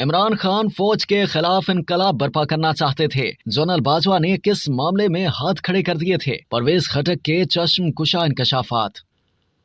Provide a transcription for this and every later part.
इमरान खान फौज के खिलाफ इनकलाब बर्पा करना चाहते थे। जनरल बाजवा ने किस मामले में हाथ खड़े कर दिए थे? परवेज खटक के चश्म कुशा इंकशाफात।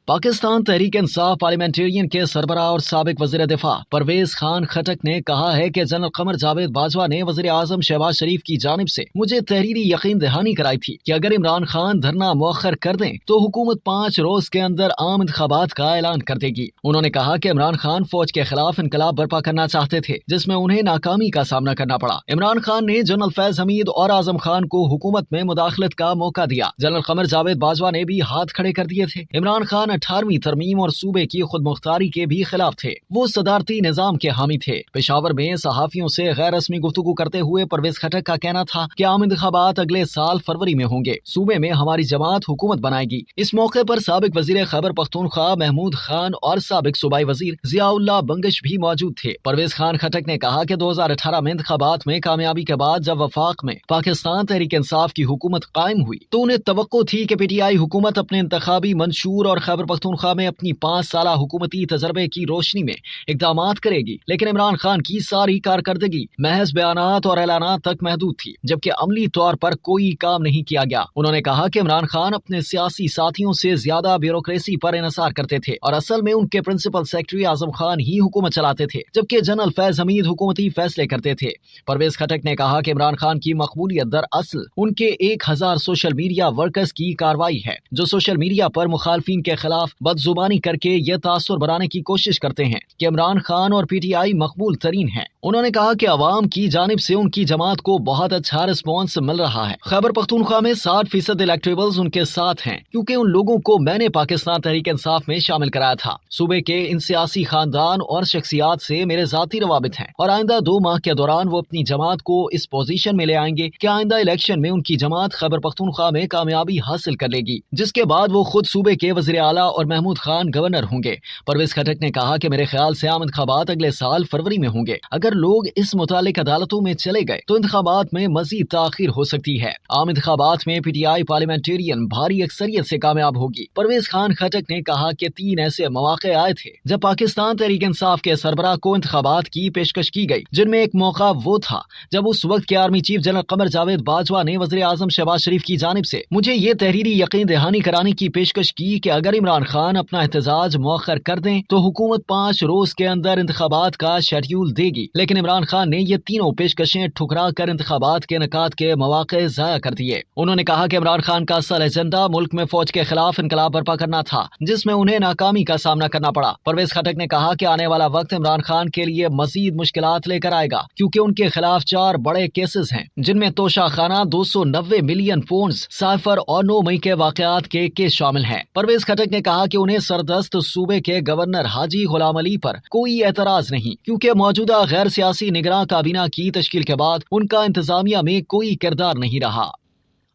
पाकिस्तान तहरीक इंसाफ पार्लियामेंटेरियन के सरबराह और साबिक वज़ीर दिफा परवेज खान खटक ने कहा है कि जनरल कमर जावेद बाजवा ने वज़ीर आज़म शहबाज शरीफ की जानिब से मुझे तहरीरी यकीन दहानी कराई थी कि अगर इमरान खान धरना मौखर कर दें तो हुकूमत 5 रोज के अंदर आम इंतखाबात का ऐलान कर देगी। उन्होंने कहा कि इमरान खान फौज के खिलाफ इनकलाब बर्पा करना चाहते थे, जिसमें उन्हें नाकामी का सामना करना पड़ा। इमरान खान ने जनरल फैज हमीद और आजम खान को हुकूमत में मुदाखलत का मौका दिया। जनरल कमर जावेद बाजवा ने भी हाथ खड़े कर दिए थे। इमरान खान 18वीं तरमीम और सूबे की खुद मुख्तारी के भी खिलाफ थे। वो सदारती निजाम के हामी थे। पेशावर में सहाफियों से गैर रस्मी गुफ्तगू करते हुए परवेज खटक का कहना था कि आम इंतखाबात अगले साल फरवरी में होंगे। सूबे में हमारी जमात हुकूमत बनाएगी। इस मौके पर साबिक वजीर खैबर पख्तूनख्वा महमूद खान और साबिक सूबाई वजीर जियाउल्लाह बंगश भी मौजूद थे। परवेज खान खटक ने कहा कि 2018 में इंतखाबात में कामयाबी के बाद जब वफाक में पाकिस्तान तहरीक इंसाफ की हुकूमत कायम हुई तो उन्हें तवक्को थी कि पीटीआई हुकूमत अपने इंतखाबी मंशूर और खैबर पख्तूनख्वा में अपनी 5 साला हुकूमती तजर्बे की रोशनी में इकदामात करेगी। लेकिन इमरान खान की सारी कारकर्दगी महज बयानात और ऐलानात तक महदूद थी, जबकि अमली तौर पर कोई काम नहीं किया गया। उन्होंने कहा कि इमरान खान अपने सियासी साथियों से ज्यादा ब्यूरोक्रेसी पर इन्हिसार करते थे और असल में उनके प्रिंसिपल सेक्रेटरी आजम खान ही हुकूमत चलाते थे, जबकि जनरल फैज हमीद हुकूमती फैसले करते थे। परवेज खटक ने कहा कि इमरान खान की मकबूलियत दरअसल उनके 1000 सोशल मीडिया वर्कर्स की कार्रवाई है, जो सोशल मीडिया पर मुखालफिन के खिलाफ बदजुबानी करके यह तासुर बनाने की कोशिश करते हैं कि इमरान खान और पीटीआई मकबूल तरीन है। उन्होंने कहा कि अवाम की जानिब से उनकी जमात को बहुत अच्छा रिस्पॉन्स मिल रहा है। खैबर पख्तूनख्वा में 60% इलेक्टेबल्स उनके साथ हैं, क्योंकि उन लोगों को मैंने पाकिस्तान तहरीक इंसाफ में शामिल कराया था। सूबे के इन सियासी खानदान और शख्सियात से मेरे जाती रवाबित हैं और आइंदा 2 माह के दौरान वो अपनी जमात को इस पोजीशन में ले आएंगे कि आइंदा इलेक्शन में उनकी जमात खैबर पख्तूनख्वा में कामयाबी हासिल कर लेगी, जिसके बाद वो खुद सूबे के वजीर आला और महमूद खान गवर्नर होंगे। परवेज खटक ने कहा कि मेरे ख्याल से आम इंतखाबात अगले साल फरवरी में होंगे। अगर लोग इस मुतालिक अदालतों में चले गए तो इंतखाबात में मजीद ताखीर हो सकती है। आम इंतखाबात में पीटीआई पार्लियामेंटेरियन भारी अक्सरियत से कामयाब होगी। परवेज खान खटक ने कहा कि 3 ऐसे मौके आए थे जब पाकिस्तान तहरीक इंसाफ के सरबराह को इंतखाबात की पेशकश की गई, जिनमें एक मौका वो था जब उस वक्त के army chief general Qamar Javed Bajwa ने वज़ीर आज़म शहबाज शरीफ की जानिब से मुझे ये तहरीरी यकीन दहानी कराने की पेशकश की कि अगर इमरान खान अपना एहतजाज मौखर कर दें तो हुकूमत 5 रोज के अंदर इंतखाबात का शेड्यूल देगी। लेकिन इमरान खान ने ये तीनों पेशकशें ठुकरा कर इंतखाबात के इनेकाद के मौके ज़ाया कर दिए। उन्होंने कहा कि इमरान खान का असल एजेंडा मुल्क में फौज के खिलाफ इनकलाब बर्पा करना था, जिसमें उन्हें नाकामी का सामना करना पड़ा। परवेज खटक ने कहा कि आने वाला वक्त इमरान खान के लिए मजीद मुश्किलात लेकर आएगा, क्योंकि उनके खिलाफ 4 बड़े केसेस हैं, जिनमें तोशा खाना, 290 मिलियन फोन्स, साइफर और 9 मई के वाकयात के केस शामिल हैं। परवेज खटक ने कहा कि उन्हें सरदस्त सूबे के गवर्नर हाजी गुलाम अली पर कोई एतराज नहीं, क्योंकि मौजूदा गैर सियासी निगरान काबीना की तश्कील के बाद उनका इंतजामिया में कोई किरदार नहीं रहा।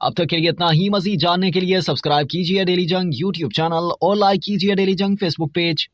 अब तक के लिए इतना ही। मजीद जानने के लिए सब्सक्राइब कीजिए डेली जंग यूट्यूब चैनल और लाइक कीजिए डेली जंग फेसबुक पेज।